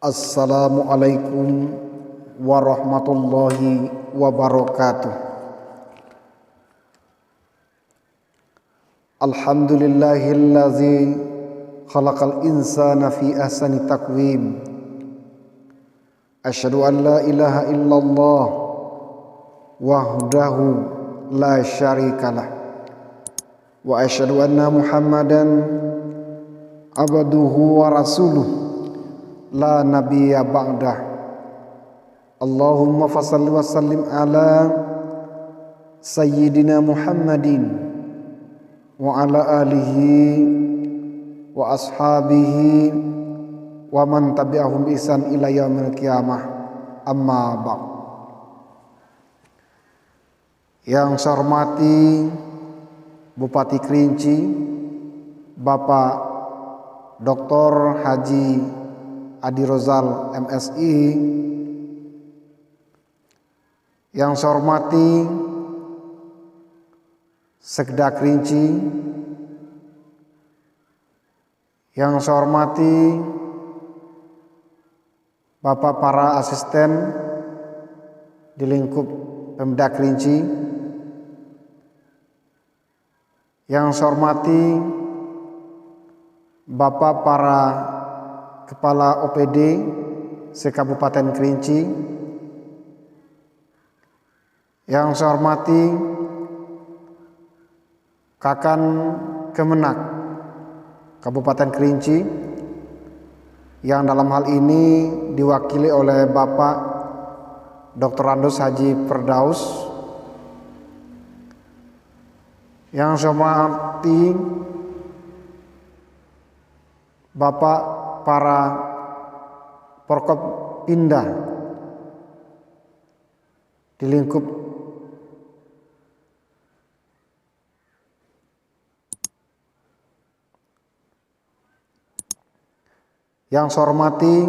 Assalamualaikum warahmatullahi wabarakatuh. Alhamdulillahillazi khalaqal insana fi ahsani taqwim. Asyhadu an la ilaha illallah wahdahu la syarikalah wa asyhadu anna Muhammadan abduhu wa rasuluh la nabiyya ba'dah. Allahumma fasalli wa sallim ala sayyidina Muhammadin wa ala alihi wa ashabihi wa man tabi'ahum bi ihsan ila yaumil qiyamah. Amma ba'd. Yang saya hormati Bupati Kerinci, Bapak Dr. Haji Adi Rozal MSI, yang saya hormati Sekda Kerinci, yang saya hormati Bapak para asisten di lingkup Pemda Kerinci, yang saya hormati Bapak para Kepala OPD se-Kabupaten Kerinci, yang saya hormati Kakan Kemenak Kabupaten Kerinci, yang dalam hal ini diwakili oleh Bapak Dr. Randus Haji Firdaus, yang saya hormati Bapak para Porkopimda di lingkup yang saya hormati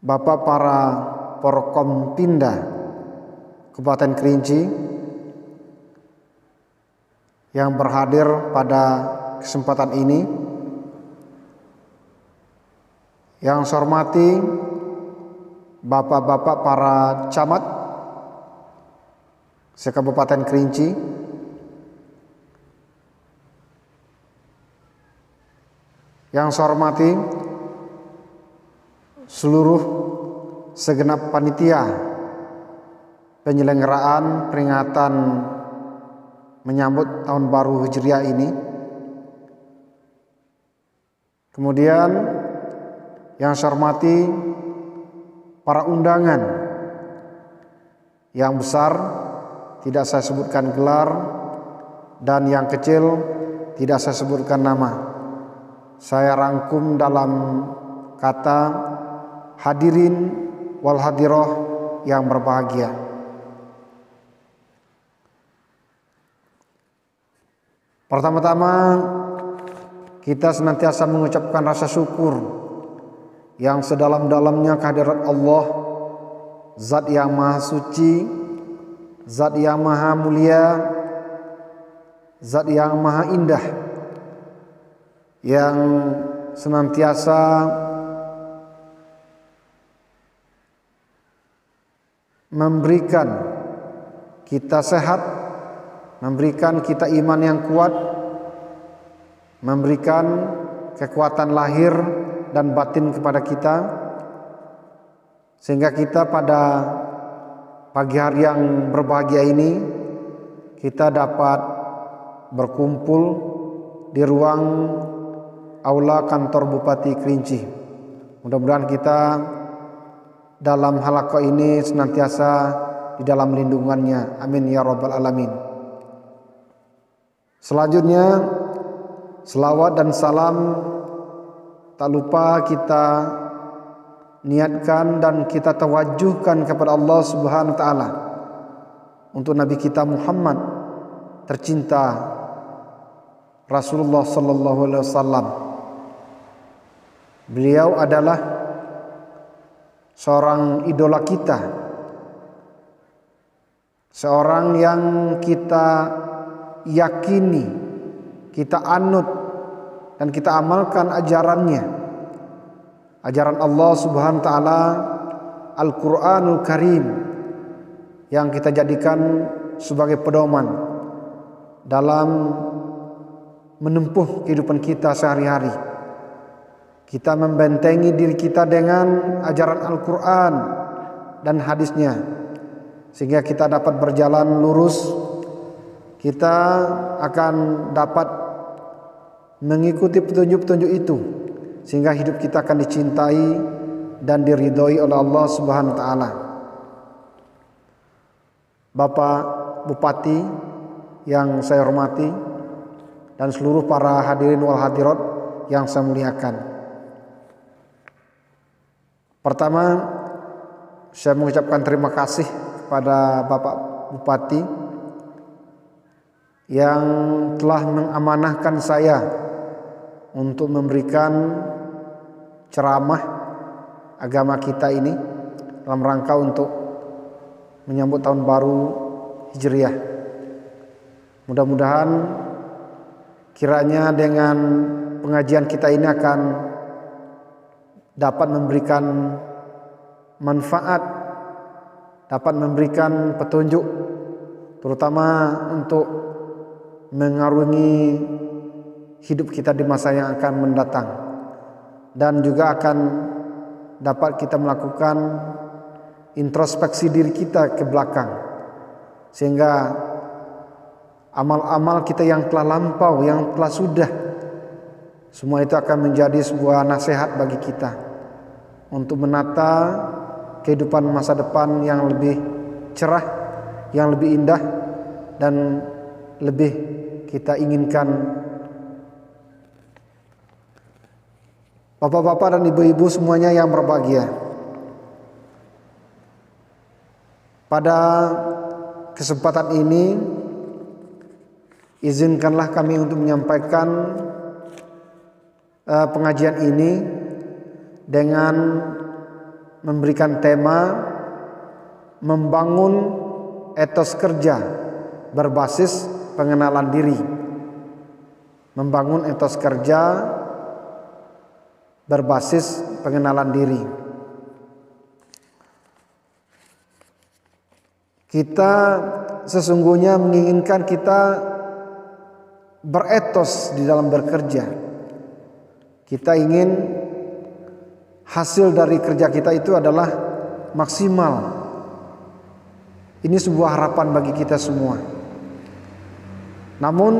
Bapak para Porkompinda Kabupaten Kerinci yang berhadir pada kesempatan ini, yang saya hormati Bapak-bapak para camat se-Kabupaten Kerinci, yang saya hormati seluruh segenap panitia penyelenggaraan peringatan menyambut Tahun Baru Hijriah ini. Kemudian yang saya hormati para undangan yang besar, tidak saya sebutkan gelar, dan yang kecil tidak saya sebutkan nama. Saya rangkum dalam kata hadirin wal hadiroh yang berbahagia. Pertama-tama kita senantiasa mengucapkan rasa syukur yang sedalam-dalamnya kehadirat Allah, Zat yang Maha Suci, Zat yang Maha Mulia, Zat yang Maha Indah, yang senantiasa memberikan kita sehat, memberikan kita iman yang kuat, memberikan kekuatan lahir dan batin kepada kita, sehingga kita pada pagi hari yang berbahagia ini kita dapat berkumpul di ruang aula kantor Bupati Kerinci. Mudah-mudahan kita dalam halaqah ini senantiasa di dalam lindungannya, amin ya rabbal alamin. Selanjutnya selawat dan salam tak lupa kita niatkan dan kita tawajuhkan kepada Allah Subhanahu wa taala untuk Nabi kita Muhammad tercinta Rasulullah sallallahu alaihi wasallam. Beliau adalah seorang idola kita, seorang yang kita yakini, kita anut dan kita amalkan ajarannya. ajaran Allah Subhanahu wa taala Al-Qur'anul Karim yang kita jadikan sebagai pedoman dalam menempuh kehidupan kita sehari-hari. Kita membentengi diri kita dengan ajaran Al-Quran dan hadisnya, sehingga kita dapat berjalan lurus. Kita akan dapat mengikuti petunjuk-petunjuk itu, sehingga hidup kita akan dicintai dan diridhoi oleh Allah Subhanahu wa taala. Bapak Bupati yang saya hormati dan seluruh para hadirin wal hadirat yang saya muliakan. Pertama, saya mengucapkan terima kasih kepada Bapak Bupati yang telah mengamanahkan saya untuk memberikan ceramah agama kita ini dalam rangka untuk menyambut tahun baru Hijriah. Mudah-mudahan kiranya dengan pengajian kita ini akan dapat memberikan manfaat, dapat memberikan petunjuk, terutama untuk mengarungi hidup kita di masa yang akan mendatang, dan juga akan dapat kita melakukan introspeksi diri kita ke belakang, sehingga amal-amal kita yang telah lampau, yang telah sudah, semua itu akan menjadi sebuah nasihat bagi kita untuk menata kehidupan masa depan yang lebih cerah, yang lebih indah, dan lebih kita inginkan. Bapak-bapak dan ibu-ibu semuanya yang berbahagia, pada kesempatan ini izinkanlah kami untuk menyampaikan pengajian ini dengan memberikan tema membangun etos kerja berbasis pengenalan diri. Membangun etos kerja berbasis pengenalan diri. Kita sesungguhnya menginginkan kita beretos di dalam bekerja. Kita ingin hasil dari kerja kita itu adalah maksimal. Ini sebuah harapan bagi kita semua. Namun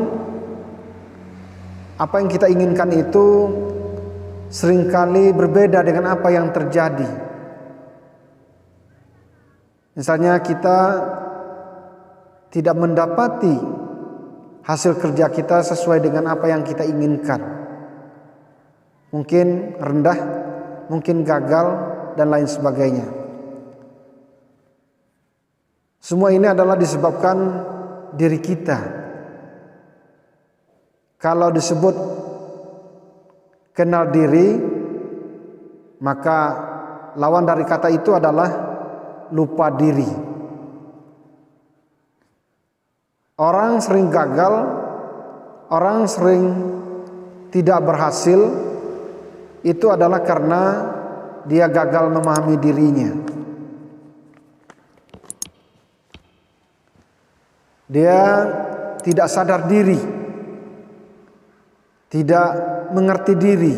apa yang kita inginkan itu seringkali berbeda dengan apa yang terjadi. Misalnya kita tidak mendapati hasil kerja kita sesuai dengan apa yang kita inginkan. Mungkin rendah, mungkin gagal, dan lain sebagainya. Semua ini adalah disebabkan diri kita. Kalau disebut kenal diri, maka lawan dari kata itu adalah lupa diri. Orang sering gagal, orang sering tidak berhasil, itu adalah karena dia gagal memahami dirinya. Dia tidak sadar diri, tidak mengerti diri,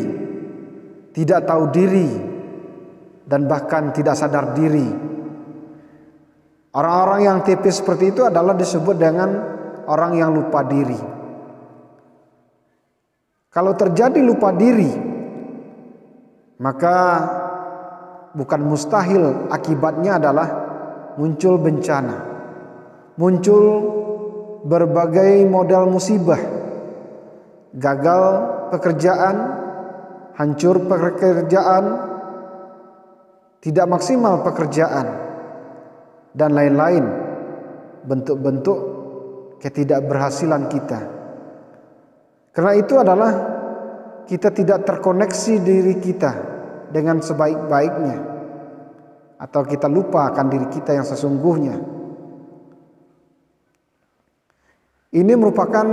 tidak tahu diri, dan bahkan tidak sadar diri. Orang-orang yang tipis seperti itu adalah disebut dengan orang yang lupa diri. Kalau terjadi lupa diri, maka bukan mustahil akibatnya adalah muncul bencana, muncul berbagai model musibah, gagal pekerjaan, hancur pekerjaan, tidak maksimal pekerjaan, dan lain-lain bentuk-bentuk ketidakberhasilan kita. Karena itu adalah kita tidak terkoneksi diri kita dengan sebaik-baiknya, atau kita lupa akan diri kita yang sesungguhnya. Ini merupakan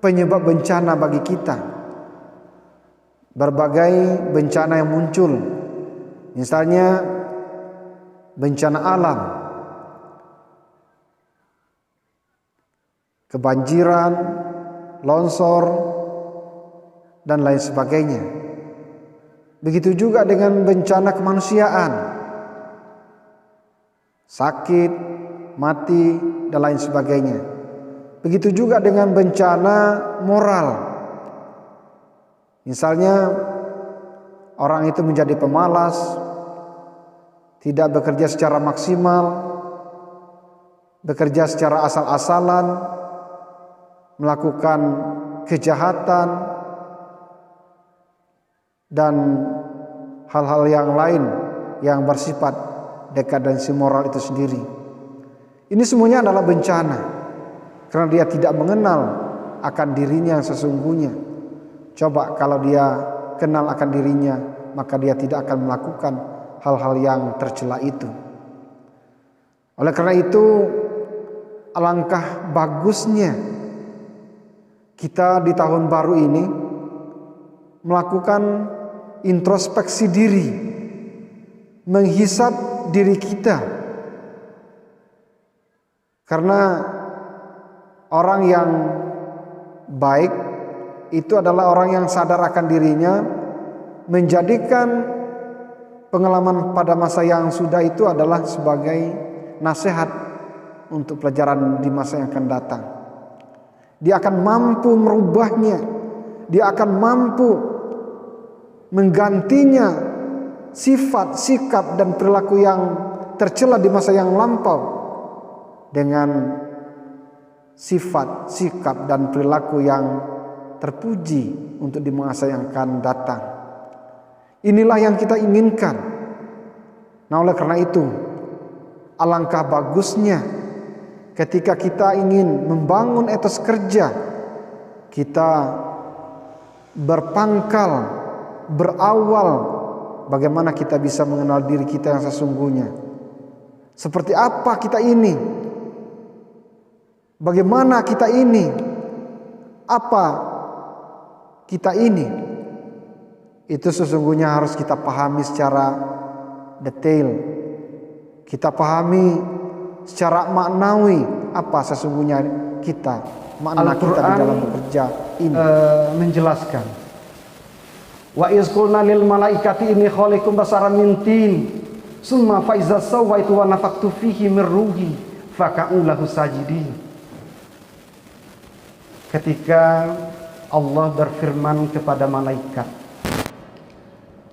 penyebab bencana bagi kita. berbagai bencana yang muncul. Misalnya bencana alam, kebanjiran, longsor, dan lain sebagainya. Begitu juga dengan bencana kemanusiaan, sakit, mati, dan lain sebagainya. Begitu juga dengan bencana moral. Misalnya orang itu menjadi pemalas, tidak bekerja secara maksimal, bekerja secara asal-asalan, melakukan kejahatan, dan hal-hal yang lain yang bersifat dekadensi moral itu sendiri. Ini semuanya adalah bencana, karena dia tidak mengenal akan dirinya yang sesungguhnya. Coba kalau dia kenal akan dirinya, maka dia tidak akan melakukan hal-hal yang tercela itu. Oleh karena itu, alangkah bagusnya kita di tahun baru ini melakukan introspeksi diri, menghisap diri kita. Karena orang yang baik itu adalah orang yang sadar akan dirinya, menjadikan pengalaman pada masa yang sudah itu adalah sebagai nasihat untuk pelajaran di masa yang akan datang. Dia akan mampu merubahnya, dia akan mampu menggantinya sifat, sikap, dan perilaku yang tercela di masa yang lampau dengan sifat, sikap, dan perilaku yang terpuji untuk di masa yang akan datang. Inilah yang kita inginkan. Nah, oleh karena itu, alangkah bagusnya ketika kita ingin membangun etos kerja, kita berpangkal, berawal bagaimana kita bisa mengenal diri kita yang sesungguhnya. Seperti apa kita ini? Bagaimana kita ini? Apa kita ini? Itu sesungguhnya harus kita pahami secara detail. Kita pahami secara maknawi apa sesungguhnya kita, makna kita di dalam bekerja ini. Menjelaskan. Wa iz qulna lil malaikati inni khaliqum basaran min tin summa fa iza sawaitu wa nafaqtu fihi min ruhi faka'u lahu sajidin. Ketika Allah berfirman kepada malaikat,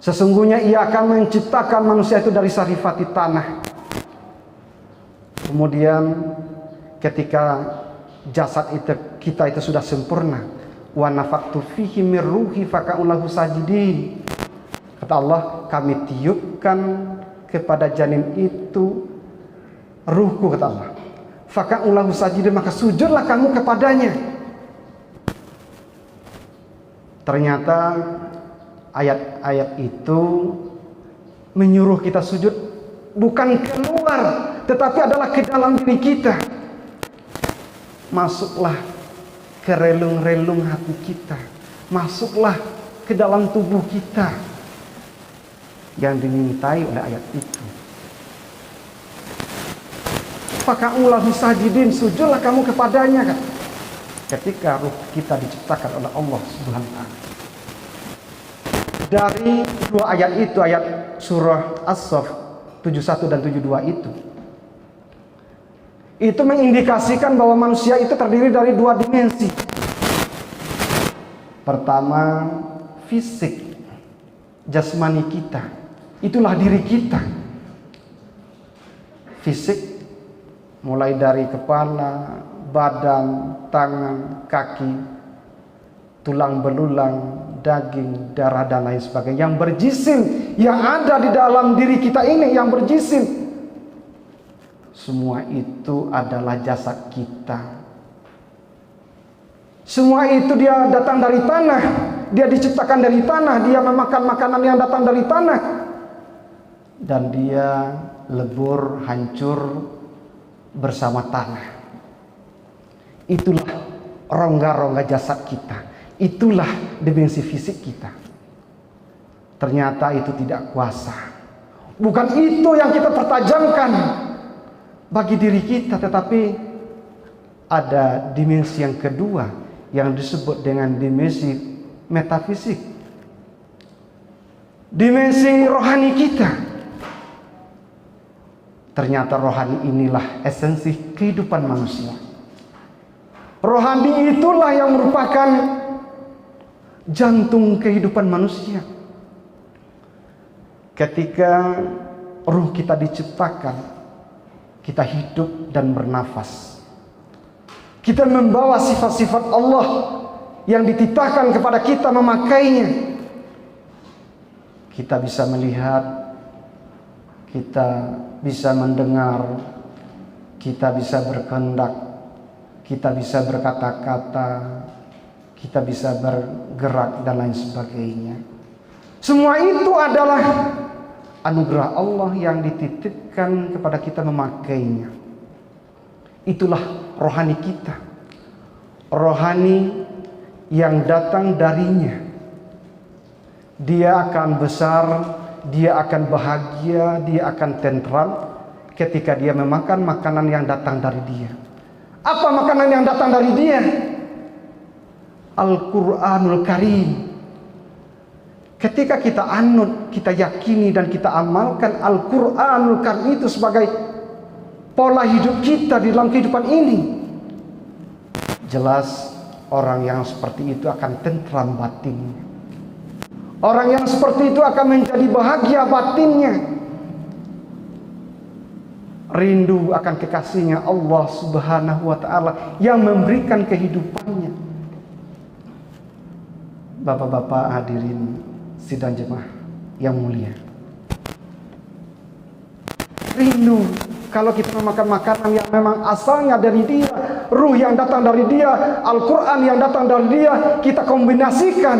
sesungguhnya ia akan menciptakan manusia itu dari sarifati tanah. Kemudian ketika jasad itu, kita itu sudah sempurna, wa nafaqtu fihi min ruhi faka'u lahu sajidin. Kata Allah, kami tiupkan kepada janin itu ruhku, kata Allah. Faka'u lahu sajidin, maka sujudlah kamu kepadanya. Ternyata ayat-ayat itu menyuruh kita sujud bukan keluar, tetapi adalah ke dalam diri kita. Masuklah ke relung-relung hati kita, masuklah ke dalam tubuh kita yang dimintai oleh ayat itu. Faka'ulahu sajidin, sujudlah kamu kepadanya, kan? Ketika ruh kita diciptakan oleh Allah Subhanahu wa ta'ala. Dari dua ayat itu, ayat surah As-Saff 71 dan 72 itu mengindikasikan bahwa manusia itu terdiri dari dua dimensi. Pertama, fisik, jasmani kita, itulah diri kita. Fisik mulai dari kepala, badan, tangan, kaki, tulang belulang, daging, darah, dan lain sebagainya yang berjisim, yang ada di dalam diri kita ini yang berjisim. Semua itu adalah jasad kita. Semua itu dia datang dari tanah, dia diciptakan dari tanah, dia memakan makanan yang datang dari tanah, dan dia lebur, hancur bersama tanah. Itulah rongga-rongga jasad kita, itulah dimensi fisik kita. ternyata itu tidak kuasa. Bukan itu yang kita pertajamkan bagi diri kita, tetapi ada dimensi yang kedua yang disebut dengan dimensi metafisik, dimensi rohani kita. Ternyata rohani inilah esensi kehidupan manusia. Rohani itulah yang merupakan jantung kehidupan manusia. Ketika ruh kita diciptakan, kita hidup dan bernafas. Kita membawa sifat-sifat Allah yang dititahkan kepada kita memakainya. Kita bisa melihat, kita bisa mendengar, kita bisa berkehendak, kita bisa berkata-kata, kita bisa bergerak dan lain sebagainya. Semua itu adalah anugerah Allah yang dititipkan kepada kita memakainya. Itulah rohani kita. Rohani yang datang darinya. Dia akan besar, dia akan bahagia, dia akan tentram ketika dia memakan makanan yang datang dari dia. Apa makanan yang datang dari dia? Al-Quranul Karim. Ketika kita anut, kita yakini dan kita amalkan Al-Quranul Karim itu sebagai pola hidup kita di dalam kehidupan ini, jelas orang yang seperti itu akan tentram batinnya. Orang yang seperti itu akan menjadi bahagia batinnya. Rindu akan kekasihnya Allah Subhanahu wa ta'ala yang memberikan kehidupannya. Bapak-bapak hadirin sidang jemaah yang mulia, rindu kalau kita memakan makanan yang memang asalnya dari dia, ruh yang datang dari dia, Al-Quran yang datang dari dia, kita kombinasikan,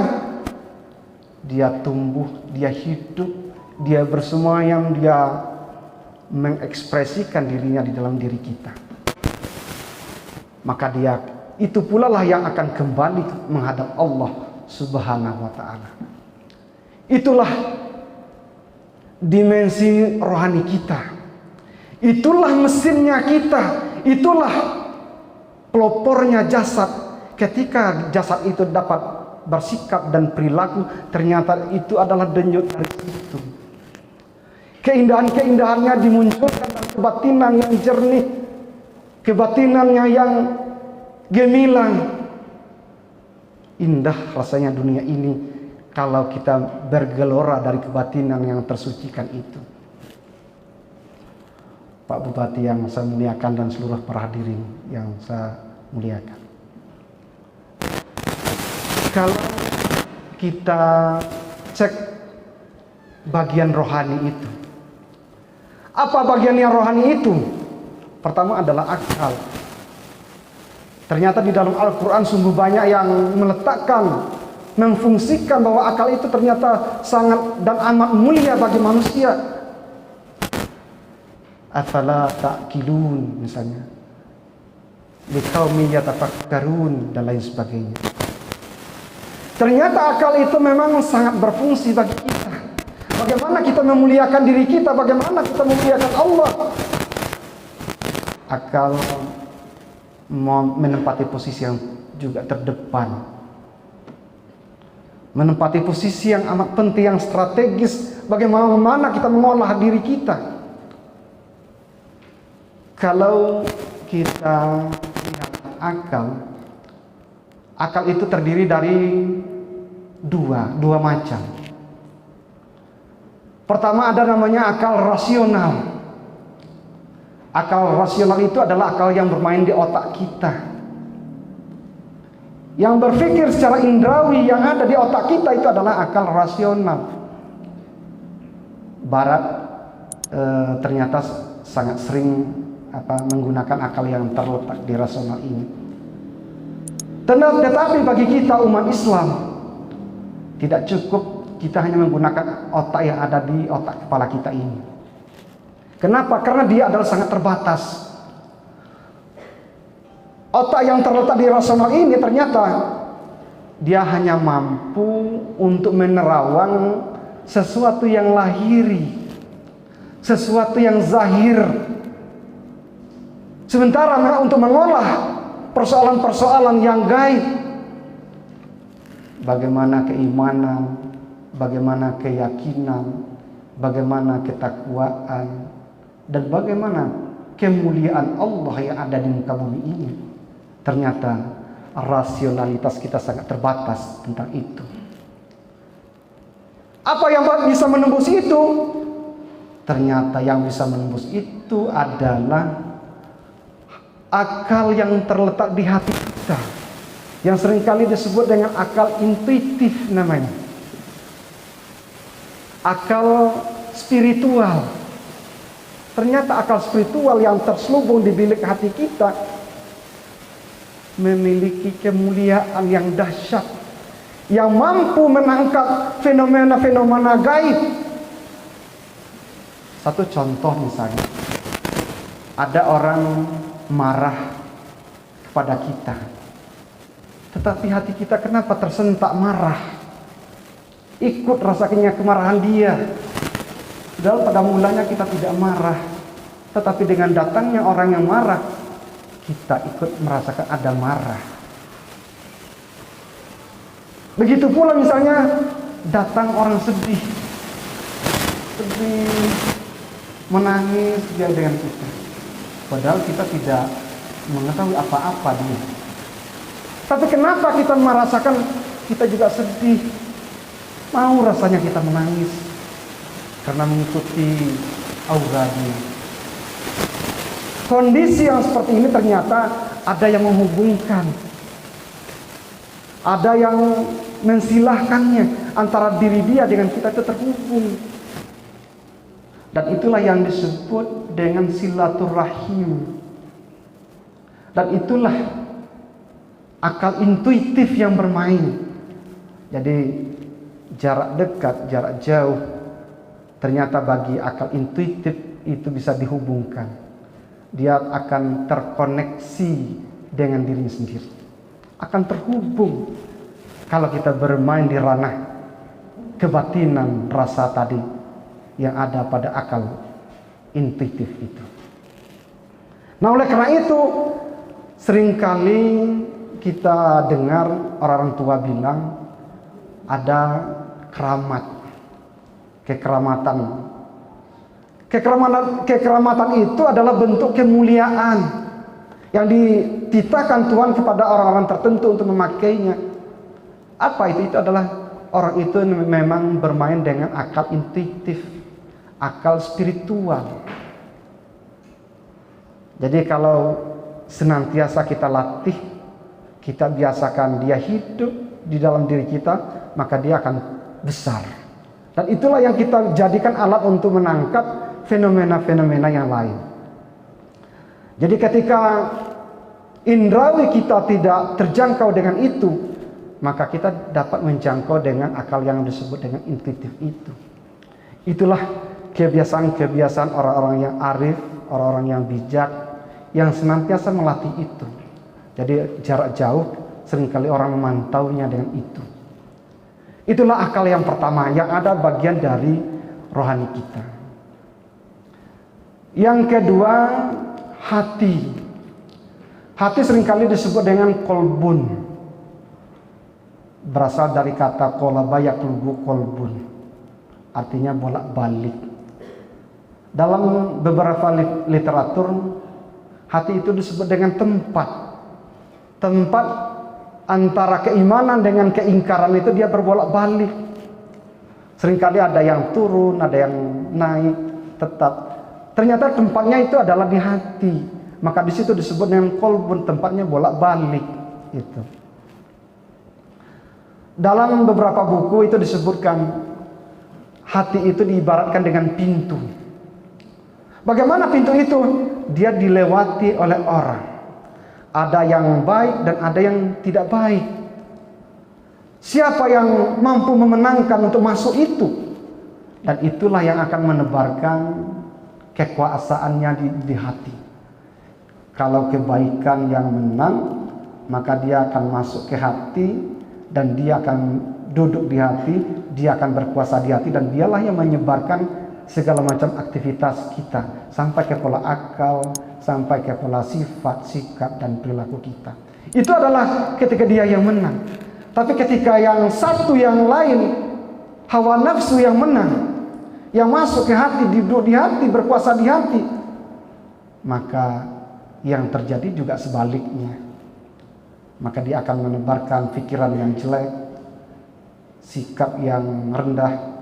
dia tumbuh, dia hidup, dia bersemayam, dia mengekspresikan dirinya di dalam diri kita. Maka dia itu pula lah yang akan kembali menghadap Allah Subhanahu wa ta'ala. Itulah dimensi rohani kita. Itulah mesinnya kita. Itulah pelopornya jasad. Ketika jasad itu dapat bersikap dan perilaku, ternyata itu adalah denyut dari situ. Keindahan-keindahannya dimunculkan dalam kebatinan yang jernih, kebatinannya yang gemilang. Indah rasanya dunia ini kalau kita bergelora dari kebatinan yang tersucikan itu. Pak Bupati yang saya muliakan dan seluruh para hadirin yang saya muliakan, kalau kita cek bagian rohani itu, apa bagian yang rohani itu? Pertama adalah akal. Ternyata di dalam Al-Quran sungguh banyak yang meletakkan, memfungsikan bahwa akal itu ternyata sangat dan amat mulia bagi manusia. Afala ta'qilun misalnya, liqaumin yatafakkarun dan lain sebagainya. Ternyata akal itu memang sangat berfungsi bagi kita. Bagaimana kita memuliakan diri kita, bagaimana kita memuliakan Allah. Akal menempati posisi yang juga terdepan, menempati posisi yang amat penting, yang strategis. Bagaimana kita mengolah diri kita. Kalau kita lihat akal itu terdiri dari dua macam. Pertama ada namanya akal rasional. Akal rasional itu adalah akal yang bermain di otak kita, yang berpikir secara indrawi, yang ada di otak kita itu adalah akal rasional. Barat ternyata sangat sering menggunakan akal yang terletak di rasional ini. Tetapi bagi kita umat Islam tidak cukup kita hanya menggunakan otak yang ada di otak kepala kita ini. Kenapa? Karena dia adalah sangat terbatas. Otak yang terletak di rasional ini ternyata dia hanya mampu untuk menerawang sesuatu yang lahiri, sesuatu yang zahir. Sementara untuk mengolah persoalan-persoalan yang gaib, bagaimana keimanan, bagaimana keyakinan, bagaimana ketakwaan, dan bagaimana kemuliaan Allah yang ada di muka bumi ini. Ternyata rasionalitas kita sangat terbatas tentang itu. Apa yang bisa menembus itu? Ternyata yang bisa menembus itu adalah akal yang terletak di hati kita, yang seringkali disebut dengan akal intuitif namanya. Akal spiritual. Ternyata akal spiritual yang terselubung di bilik hati kita memiliki kemuliaan yang dahsyat, yang mampu menangkap fenomena-fenomena gaib. Satu contoh misalnya, ada orang marah kepada kita, tetapi hati kita kenapa tersentak marah? Ikut rasanya kemarahan dia. Padahal pada mulanya kita tidak marah, tetapi dengan datangnya orang yang marah, kita ikut merasakan ada marah. Begitu pula misalnya datang orang sedih, menangis dia dengan kita, padahal kita tidak mengetahui apa-apa dia. Tapi kenapa kita merasakan kita juga sedih? Mau rasanya kita menangis karena mengikuti aura dia. Kondisi yang seperti ini ternyata ada yang menghubungkan, ada yang mensilahkannya antara diri dia dengan kita itu terhubung. Dan itulah yang disebut dengan silaturahim. Dan itulah akal intuitif yang bermain. Jadi jarak dekat, jarak jauh, ternyata bagi akal intuitif itu bisa dihubungkan. Dia akan terkoneksi dengan dirinya sendiri, akan terhubung. Kalau kita bermain di ranah kebatinan rasa tadi yang ada pada akal intuitif itu. Nah, oleh karena itu seringkali kita dengar orang tua bilang ada keramat, kekeramatan itu adalah bentuk kemuliaan yang dititahkan Tuhan kepada orang-orang tertentu untuk memakainya. Apa itu? Itu adalah orang itu memang bermain dengan akal intuitif, akal spiritual. Jadi kalau senantiasa kita latih, kita biasakan dia hidup di dalam diri kita, maka dia akan besar. Dan itulah yang kita jadikan alat untuk menangkap fenomena-fenomena yang lain. Jadi ketika indrawi kita tidak terjangkau dengan itu, maka kita dapat menjangkau dengan akal yang disebut dengan intuitif itu. Itulah kebiasaan-kebiasaan orang-orang yang arif, orang-orang yang bijak, yang senantiasa melatih itu. Jadi jarak jauh seringkali orang memantaunya dengan itu. Itulah akal yang pertama, yang ada bagian dari rohani kita. Yang kedua, hati. Hati seringkali disebut dengan kolbun. Berasal dari kata kolaba yaklubu kolbun, artinya bolak-balik. Dalam beberapa literatur, hati itu disebut dengan tempat antara keimanan dengan keingkaran itu dia berbolak-balik. Seringkali ada yang turun, ada yang naik, tetap. Ternyata tempatnya itu adalah di hati. Maka di situ disebut dengan kolbun, tempatnya bolak-balik itu. Dalam beberapa buku itu disebutkan hati itu diibaratkan dengan pintu. Bagaimana pintu itu? Dia dilewati oleh orang. Ada yang baik dan ada yang tidak baik. Siapa yang mampu memenangkan untuk masuk itu? Dan itulah yang akan menebarkan kekuasaannya di hati. Kalau kebaikan yang menang, maka dia akan masuk ke hati dan dia akan duduk di hati Dia akan berkuasa di hati dan dialah yang menyebarkan segala macam aktivitas kita sampai ke pola akal, sampai ke pola sifat, sikap dan perilaku kita. Itu adalah ketika dia yang menang. Tapi ketika yang satu yang lain, hawa nafsu yang menang, yang masuk ke hati, duduk di hati, berkuasa di hati, maka yang terjadi juga sebaliknya. Maka dia akan menebarkan pikiran yang jelek, sikap yang rendah,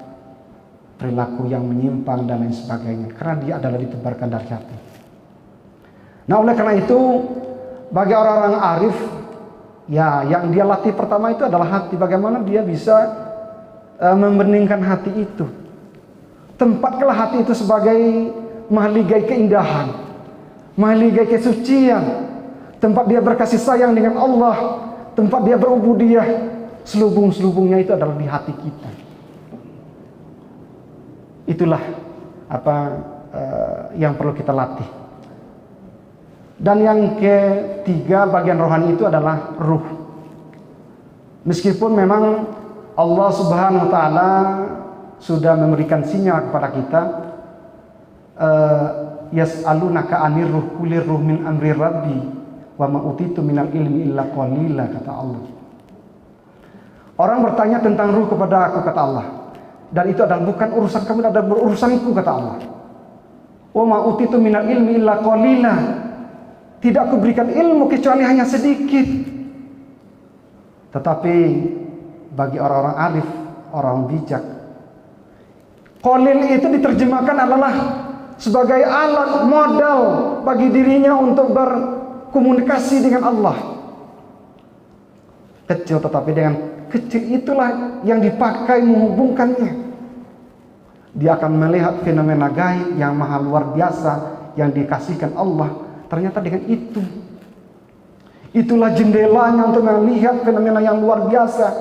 perilaku yang menyimpang dan lain sebagainya, karena dia adalah ditebarkan dari hati. Nah, oleh karena itu bagi orang-orang arif, ya yang dia latih pertama itu adalah hati. Bagaimana dia bisa membeningkan hati itu. Tempatkanlah hati itu sebagai mahligai keindahan, mahligai kesucian, tempat dia berkasih sayang dengan Allah, tempat dia berubudiyah. Selubung-selubungnya itu adalah di hati kita. Itulah yang perlu kita latih. Dan yang ketiga bagian rohani itu adalah ruh. Meskipun memang Allah Subhanahu wa taala sudah memberikan sinyal kepada kita, yas'alunaka 'anir ruh qulir ruh min amri rabbi wa ma utitu minal ilmi illa qalila, kata Allah. Orang bertanya tentang ruh kepada aku, kata Allah, dan itu adalah bukan urusan kamu, adalah urusanku, kata Allah. Wa ma utitu minal ilmi illa qalila. Tidak aku berikan ilmu kecuali hanya sedikit. Tetapi bagi orang-orang arif, orang bijak, qalil itu diterjemahkan adalah sebagai alat modal bagi dirinya untuk berkomunikasi dengan Allah. Kecil, tetapi dengan kecil itulah yang dipakai menghubungkannya. Dia akan melihat fenomena gaib yang maha luar biasa yang dikasihkan Allah. Ternyata dengan itu, itulah jendelanya untuk melihat fenomena yang luar biasa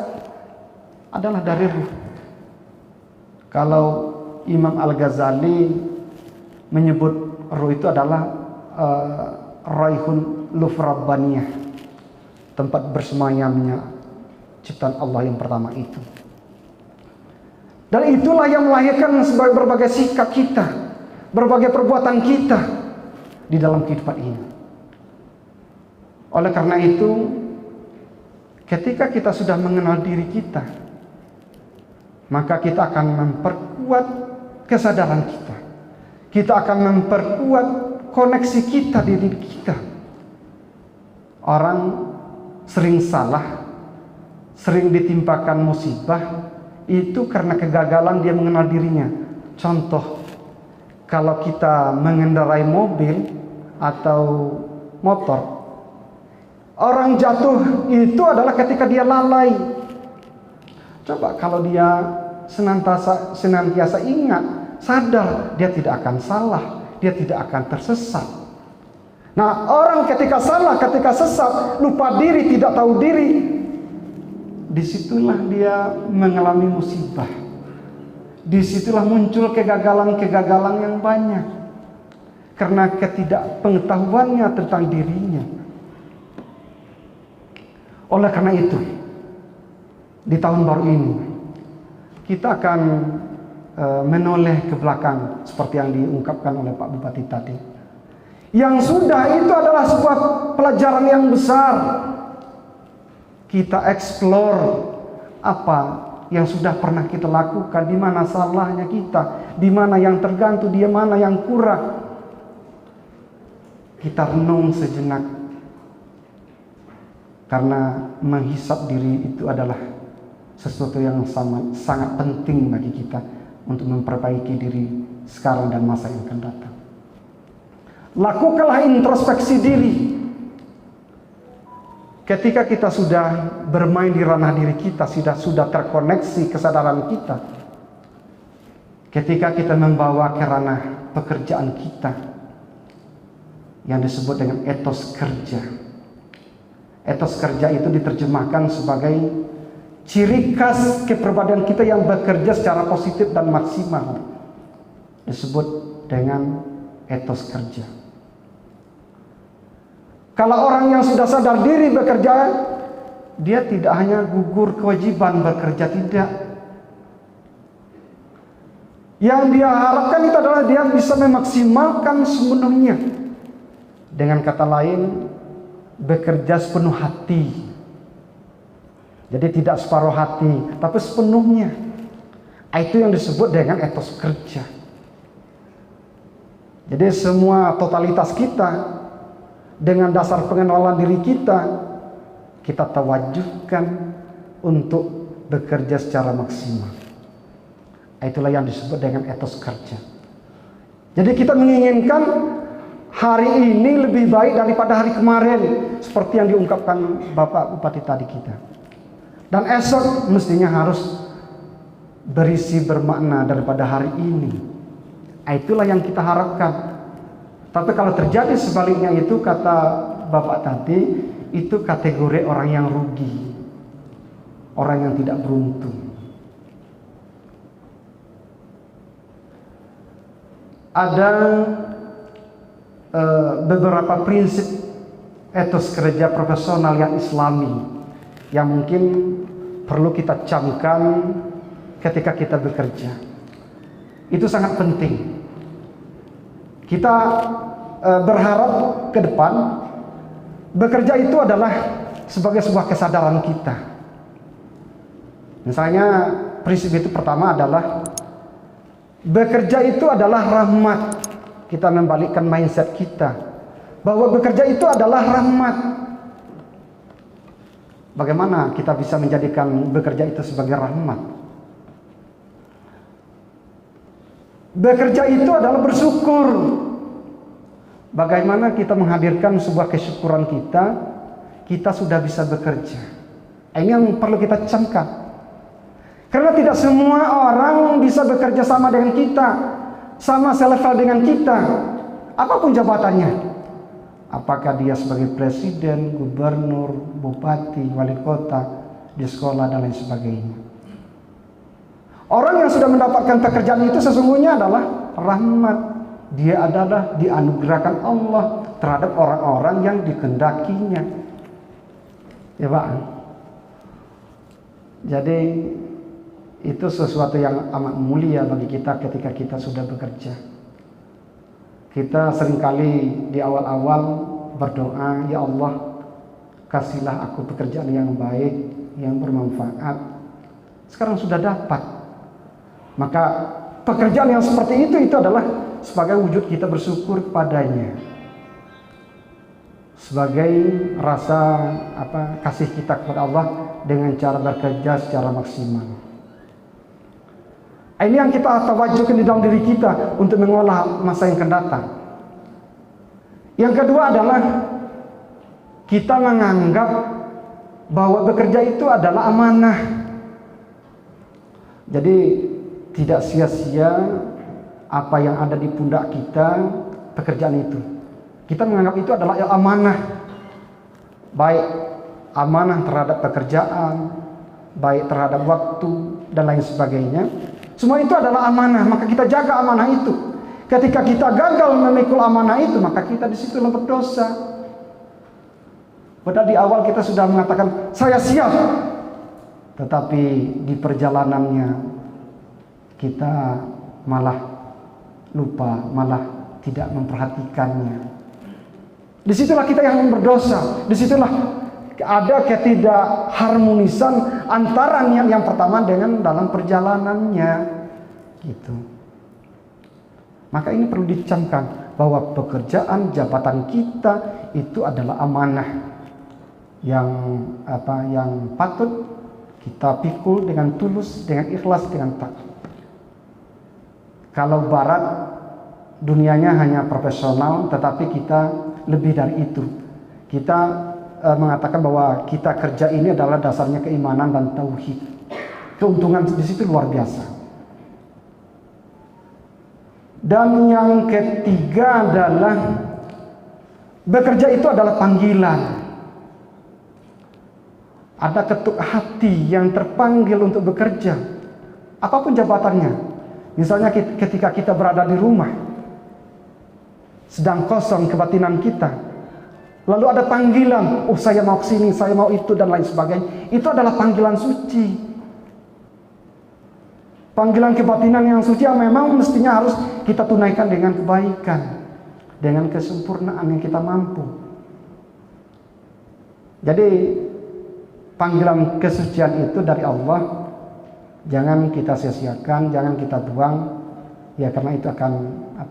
adalah dari ruh. Kalau Imam Al-Ghazali menyebut ruh itu adalah raihun luf rabbaniyah, tempat bersemayamnya ciptaan Allah yang pertama itu. Dan itulah yang melahirkan sebagai berbagai sikap kita, berbagai perbuatan kita di dalam kehidupan ini. Oleh karena itu, ketika kita sudah mengenal diri kita, maka kita akan memperkuat kesadaran kita. Kita akan memperkuat koneksi kita di diri kita. Orang sering salah, sering ditimpakan musibah, itu karena kegagalan dia mengenal dirinya. Contoh, kalau kita mengendarai mobil atau motor, orang jatuh itu adalah ketika dia lalai. Coba kalau dia senantiasa ingat, sadar, dia tidak akan salah, dia tidak akan tersesat. Nah, orang ketika salah, ketika sesat, lupa diri, tidak tahu diri, disitulah dia mengalami musibah. Disitulah muncul kegagalan-kegagalan yang banyak karena ketidakpengetahuannya tentang dirinya. Oleh karena itu, di tahun baru ini kita akan menoleh ke belakang seperti yang diungkapkan oleh Pak Bupati tadi. Yang sudah itu adalah sebuah pelajaran yang besar. Kita explore apa yang sudah pernah kita lakukan, di mana salahnya kita, di mana yang tergantung, di mana yang kurang. Kita renung sejenak, karena menghisap diri itu adalah sesuatu yang sangat penting bagi kita untuk memperbaiki diri sekarang dan masa yang akan datang. Lakukanlah introspeksi diri. Ketika kita sudah bermain di ranah diri kita, sudah terkoneksi kesadaran kita. Ketika kita membawa ke ranah pekerjaan kita, yang disebut dengan etos kerja. Etos kerja itu diterjemahkan sebagai ciri khas kepribadian kita yang bekerja secara positif dan maksimal. Disebut dengan etos kerja. Kalau orang yang sudah sadar diri bekerja, dia tidak hanya gugur kewajiban bekerja, tidak. Yang dia harapkan itu adalah dia bisa memaksimalkan sepenuhnya. Dengan kata lain, bekerja sepenuh hati. Jadi tidak separuh hati, tapi sepenuhnya. Itu yang disebut dengan etos kerja. Jadi semua totalitas kita, dengan dasar pengenalan diri kita tawajuhkan untuk bekerja secara maksimal. Itulah yang disebut dengan etos kerja. Jadi kita menginginkan hari ini lebih baik daripada hari kemarin, seperti yang diungkapkan Bapak Bupati tadi kita. Dan esok mestinya harus berisi bermakna daripada hari ini. Itulah yang kita harapkan. Tapi kalau terjadi sebaliknya itu, kata Bapak tadi, itu kategori orang yang rugi, orang yang tidak beruntung. Ada beberapa prinsip etos kerja profesional yang islami yang mungkin perlu kita camkan ketika kita bekerja. Itu sangat penting. Kita berharap ke depan bekerja itu adalah sebagai sebuah kesadaran kita. Misalnya prinsip itu pertama adalah bekerja itu adalah rahmat. Kita membalikkan mindset kita bahwa bekerja itu adalah rahmat. Bagaimana kita bisa menjadikan bekerja itu sebagai rahmat? Bekerja itu adalah bersyukur. Bagaimana kita menghadirkan sebuah kesyukuran kita sudah bisa bekerja. Ini yang perlu kita camkan. Karena tidak semua orang bisa bekerja sama dengan kita, sama selevel dengan kita, apapun jabatannya. Apakah dia sebagai presiden, gubernur, bupati, wali kota, di sekolah dan lain sebagainya. Orang yang sudah mendapatkan pekerjaan itu sesungguhnya adalah rahmat. Dia adalah dianugerahkan Allah terhadap orang-orang yang dikehendakinya. Ya Pak. Jadi itu sesuatu yang amat mulia bagi kita ketika kita sudah bekerja. Kita seringkali di awal-awal berdoa, ya Allah, kasihlah aku pekerjaan yang baik, yang bermanfaat. Sekarang sudah dapat. Maka pekerjaan yang seperti itu adalah sebagai wujud kita bersyukur padanya. Sebagai rasa kasih kita kepada Allah dengan cara bekerja secara maksimal. Ini yang kita tawajuhkan di dalam diri kita untuk mengolah masa yang akan datang. Yang kedua adalah kita menganggap bahwa bekerja itu adalah amanah. Jadi tidak sia-sia apa yang ada di pundak kita, pekerjaan itu. Kita menganggap itu adalah amanah. Baik amanah terhadap pekerjaan, baik terhadap waktu dan lain sebagainya. Semua itu adalah amanah, maka kita jaga amanah itu. Ketika kita gagal memikul amanah itu, maka kita di situ berdosa. Padahal di awal kita sudah mengatakan saya siap, tetapi di perjalanannya kita malah lupa, malah tidak memperhatikannya. Disitulah kita yang berdosa. Disitulah ada ketidakharmonisan antara niat yang pertama dengan dalam perjalanannya, gitu. Maka ini perlu dicamkan bahwa pekerjaan jabatan kita itu adalah amanah yang patut kita pikul dengan tulus, dengan ikhlas, dengan takwa. Kalau barat dunianya hanya profesional, tetapi kita lebih dari itu. Kita mengatakan bahwa kita kerja ini adalah dasarnya keimanan dan tauhid. Keuntungan di situ luar biasa. Dan yang ketiga adalah bekerja itu adalah panggilan. Ada ketuk hati yang terpanggil untuk bekerja, apapun jabatannya. Misalnya ketika kita berada di rumah, sedang kosong kebatinan kita, lalu ada panggilan, oh saya mau kesini, saya mau itu dan lain sebagainya. Itu adalah panggilan suci. Panggilan kebatinan yang suci yang memang mestinya harus kita tunaikan dengan kebaikan, dengan kesempurnaan yang kita mampu. Jadi panggilan kesucian itu dari Allah, jangan kita sia-siakan, jangan kita buang, ya karena itu akan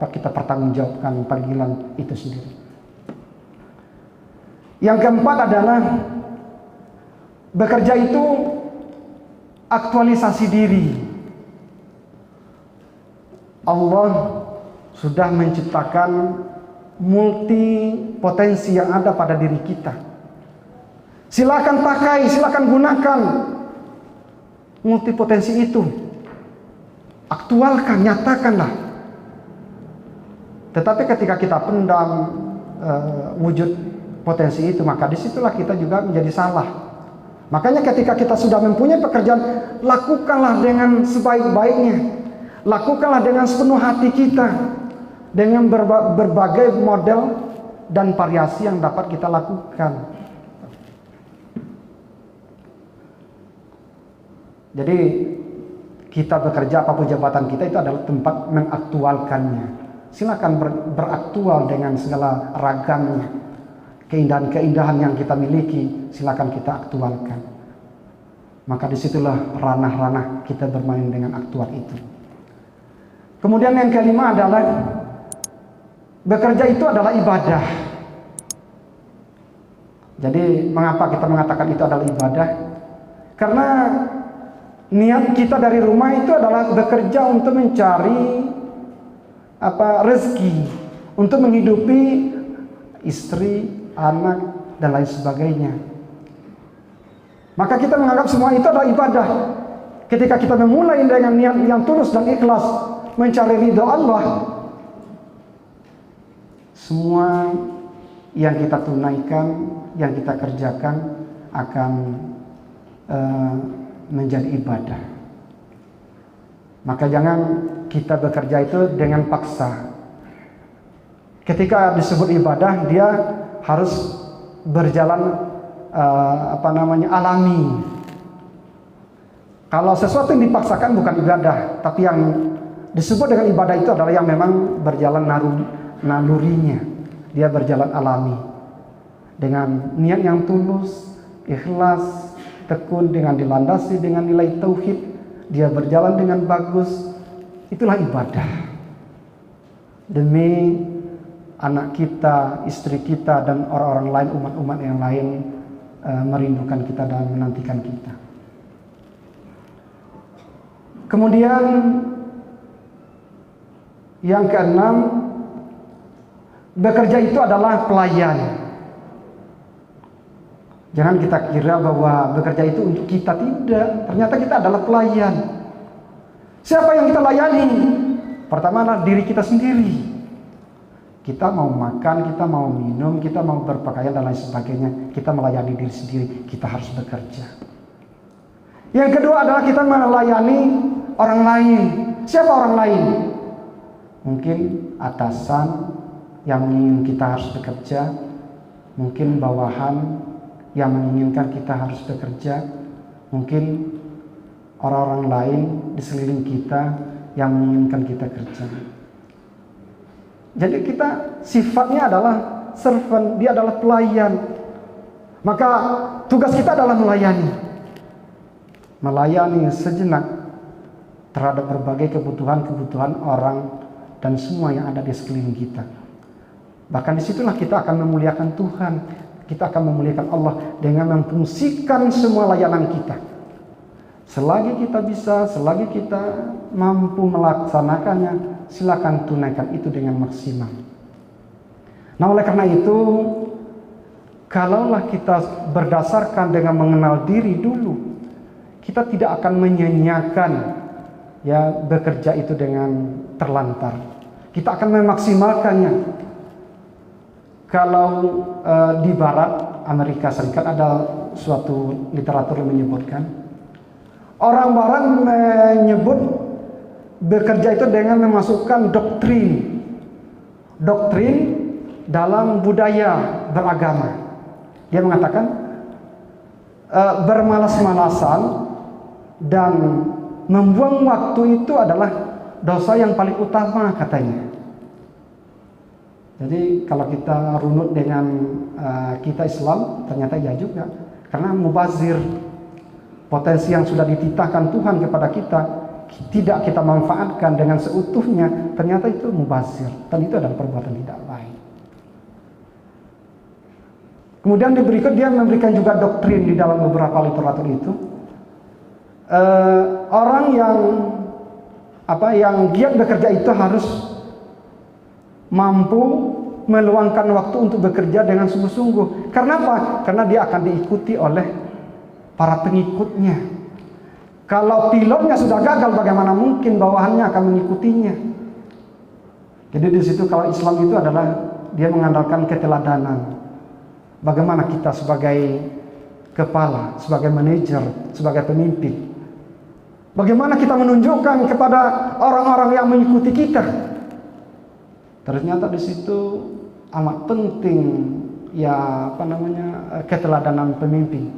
kita pertanggungjawabkan panggilan itu sendiri. Yang keempat adalah bekerja itu aktualisasi diri. Allah sudah menciptakan multi potensi yang ada pada diri kita. Silakan pakai, silakan gunakan multi potensi itu. Aktualkan, nyatakanlah. Tetapi ketika kita pendam wujud potensi itu, maka disitulah kita juga menjadi salah. Makanya ketika kita sudah mempunyai pekerjaan, lakukanlah dengan sebaik-baiknya. Lakukanlah dengan sepenuh hati kita, dengan berbagai model dan variasi yang dapat kita lakukan. Jadi kita bekerja apapun jabatan kita itu adalah tempat mengaktualkannya. Silakan beraktual dengan segala ragamnya. Keindahan-keindahan yang kita miliki, silakan kita aktualkan. Maka disitulah ranah-ranah kita bermain dengan aktual itu. Kemudian yang kelima adalah bekerja itu adalah ibadah. Jadi mengapa kita mengatakan itu adalah ibadah? Karena niat kita dari rumah itu adalah bekerja untuk mencari rezeki, untuk menghidupi istri, anak, dan lain sebagainya. Maka kita menganggap semua itu adalah ibadah. Ketika kita memulai dengan niat yang tulus dan ikhlas mencari ridho Allah, semua yang kita tunaikan, yang kita kerjakan akan menjadi ibadah. Maka jangan kita bekerja itu dengan paksa. Ketika disebut ibadah, dia harus berjalan alami. Kalau sesuatu yang dipaksakan bukan ibadah, tapi yang disebut dengan ibadah itu adalah yang memang berjalan nalurinya. Dia berjalan alami dengan niat yang tulus, ikhlas, tekun, dengan dilandasi dengan nilai tauhid. Dia berjalan dengan bagus. Itulah ibadah. Demi anak kita, istri kita, dan orang-orang lain, umat-umat yang lain merindukan kita dan menantikan kita. Kemudian yang keenam, bekerja itu adalah pelayan. Jangan kita kira bahwa bekerja itu untuk kita, tidak. Ternyata kita adalah pelayan. Siapa yang kita layani? Pertama adalah diri kita sendiri. Kita mau makan, kita mau minum, kita mau berpakaian dan lain sebagainya. Kita melayani diri sendiri. Kita harus bekerja. Yang kedua adalah kita melayani orang lain. Siapa orang lain? Mungkin atasan yang menginginkan kita harus bekerja, mungkin bawahan yang menginginkan kita harus bekerja, mungkin orang-orang lain di sekeliling kita yang menginginkan kita kerja. Jadi kita sifatnya adalah servant, dia adalah pelayan. Maka tugas kita adalah melayani sejenak terhadap berbagai kebutuhan-kebutuhan orang dan semua yang ada di sekeliling kita. Bahkan disitulah kita akan memuliakan Tuhan. Kita akan memuliakan Allah dengan memfungsikan semua layanan kita. Selagi kita bisa, selagi kita mampu melaksanakannya, silakan tunaikan itu dengan maksimal. Nah, oleh karena itu, kalaulah kita berdasarkan dengan mengenal diri dulu, kita tidak akan menyanyiakan bekerja itu dengan terlantar. Kita akan memaksimalkannya. Kalau di Barat, Amerika Serikat, ada suatu literatur yang menyebutkan, orang Barat menyebut bekerja itu dengan memasukkan doktrin dalam budaya beragama. Dia mengatakan bermalas-malasan dan membuang waktu itu adalah dosa yang paling utama katanya. Jadi kalau kita runut dengan kita Islam, ternyata ya juga. Karena mubazir, potensi yang sudah dititahkan Tuhan kepada kita, tidak kita manfaatkan dengan seutuhnya, ternyata itu mubazir. Dan itu adalah perbuatan tidak baik. Kemudian berikut dia memberikan juga doktrin di dalam beberapa literatur itu. Orang yang giat bekerja itu harus mampu meluangkan waktu untuk bekerja dengan sungguh-sungguh. Karena apa? Karena dia akan diikuti oleh para pengikutnya. Kalau pilotnya sudah gagal, bagaimana mungkin bawahannya akan mengikutinya? Jadi di situ kalau Islam itu adalah dia mengandalkan keteladanan. Bagaimana kita sebagai kepala, sebagai manajer, sebagai pemimpin, bagaimana kita menunjukkan kepada orang-orang yang mengikuti kita. Ternyata di situ amat penting keteladanan pemimpin.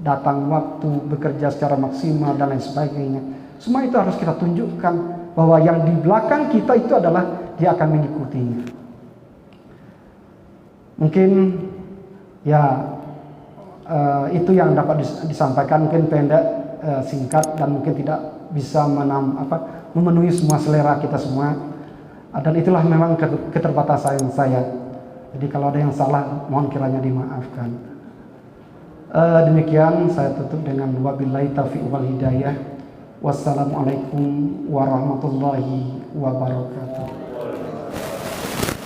Datang waktu, bekerja secara maksimal dan lain sebagainya. Semua itu harus kita tunjukkan bahwa yang di belakang kita itu adalah dia akan mengikutinya. Mungkin itu yang dapat disampaikan, mungkin pendek, singkat, dan mungkin tidak bisa memenuhi semua selera kita semua. Dan itulah memang keterbatasan saya. Jadi kalau ada yang salah, mohon kiranya dimaafkan. Demikian saya tutup dengan wabillahi taufiq wal hidayah. Wassalamualaikum warahmatullahi wabarakatuh.